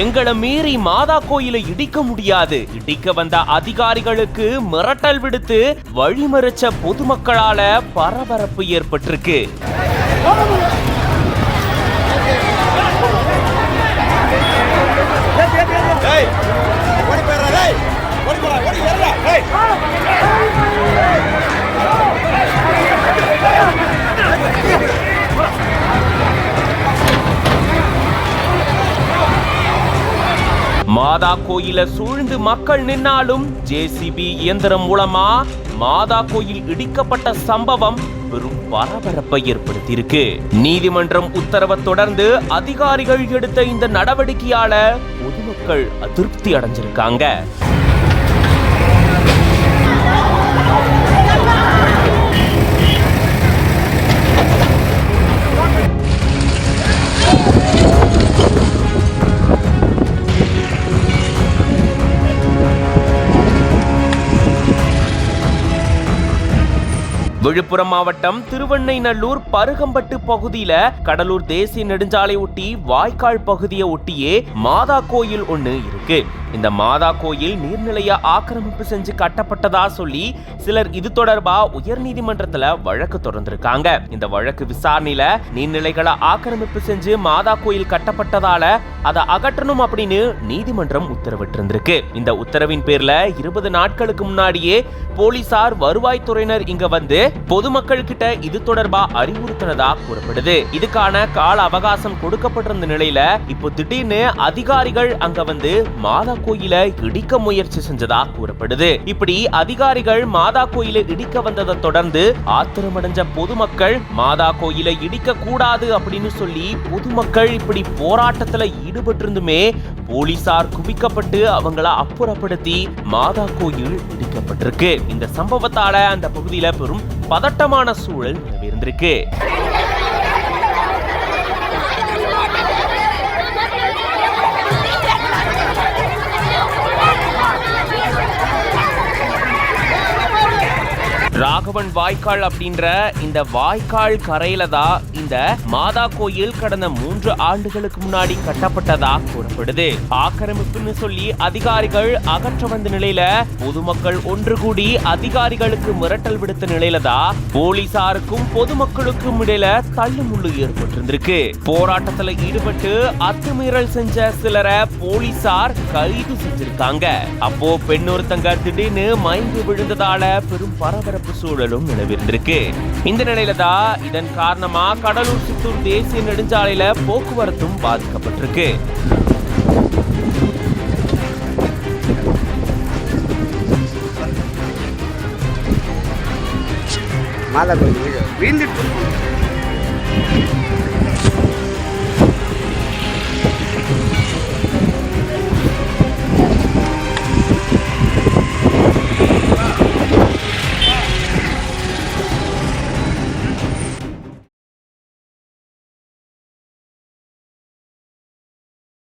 எங்களை மீறி மாதா கோயிலை இடிக்க முடியாது. இடிக்க வந்த அதிகாரிகளுக்கு மிரட்டல் விடுத்து வழிமறிச்ச பொதுமக்களால பரபரப்பு ஏற்பட்டிருக்கு. மாதா கோயில சூழ்ந்து மக்கள் நின்னாலும் ஜேசிபி இயந்திரம் மூலமா மாதா கோயில் இடிக்கப்பட்ட சம்பவம் பெரும் பரபரப்பை ஏற்படுத்தியிருக்கு. நீதிமன்றம் உத்தரவை தொடர்ந்து அதிகாரிகள் எடுத்த இந்த நடவடிக்கையால பொதுமக்கள் அதிருப்தி அடைஞ்சிருக்காங்க. விழுப்புரம் மாவட்டம் திருவெண்ணைநல்லூர் பருகம்பட்டு பகுதியில கடலூர் தேசிய நெடுஞ்சாலை ஒட்டி வாய்க்கால் பகுதியை ஒட்டியே மாதா கோயில் ஒண்ணு இருக்கு. இந்த மாதா கோயில் நீர்நிலைய ஆக்கிரமிப்பு செஞ்சு கட்டப்பட்டதா சொல்லி சிலர் இது தொடர்பா உயர்நீதிமன்றத்துல வழக்கு தொடர்ந்திருக்காங்க. இந்த வழக்கு விசாரணையில நீர்நிலைகளை ஆக்கிரமிப்பு செஞ்சு மாதா கோயில் கட்டப்பட்டதால அதை அகற்றணும் அப்படின்னு நீதிமன்றம் உத்தரவிட்டிருந்திருக்கு. இந்த உத்தரவின் பேர்ல 20 நாட்களுக்கு முன்னாடியே போலீசார் வருவாய்த்துறையினர் இங்க வந்து பொதுமக்கள் கிட்ட இது தொடர்பா அறிவுறுத்தினதா கூறப்படுது. இதுக்கான கால அவகாசம் கொடுக்கப்பட்டிருந்த நிலையில இப்போ திடீர்னு அதிகாரிகள் அங்க வந்து மாதா கோயிலை இடிக்க முயற்சி செஞ்சதா கூறப்படுது. இப்படி அதிகாரிகள் மாதா கோயிலை இடிக்க வந்ததை தொடர்ந்து ஆத்திரமடைஞ்ச பொதுமக்கள் மாதா கோயிலை இடிக்க கூடாது அப்படின்னு சொல்லி பொதுமக்கள் இப்படி போராட்டத்துல ஈடுபட்டிருந்துமே போலீசார் குவிக்கப்பட்டு அவங்கள அப்புறப்படுத்தி மாதா கோயில் இடிக்கப்பட்டிருக்கு. இந்த சம்பவத்தால அந்த பகுதியில பெரும் பதட்டமான சூழல் நிலவிருந்திருக்கு. ராகவன் வாய்க்கால் அப்படின்ற இந்த வாய்க்கால் கரையில தான் இந்த மாதா கோயில் கடந்த 3 ஆண்டுகளுக்கு முன்னாடி கட்டப்பட்டதா கூறப்படுது. ஆக்கிரமிப்புன்னு சொல்லி அதிகாரிகள் அகற்ற வந்த நிலையில பொதுமக்கள் ஒன்று கூடி அதிகாரிகளுக்கு மிரட்டல் விடுத்த நிலையில தான் போலீசாருக்கும் பொதுமக்களுக்கும் இடையில தள்ளுமுள்ளு ஏற்பட்டிருந்திருக்கு. போராட்டத்துல ஈடுபட்டு அத்துமீறல் செஞ்ச சிலரை போலீசார் கைது செஞ்சிருக்காங்க. அப்போ பெண் ஒருத்தங்க திடீர்னு மயங்கி விழுந்ததால பெரும் பரபரப்பு சூழலும் நிலவிருந்திருக்கு. இந்த நிலையில தான் இதன் காரணமா கடலூர் சித்தூர் தேசிய நெடுஞ்சாலையில போக்குவரத்தும் பாதிக்கப்பட்டிருக்கு. மாதா கோயில் வீழ்ந்துட்டு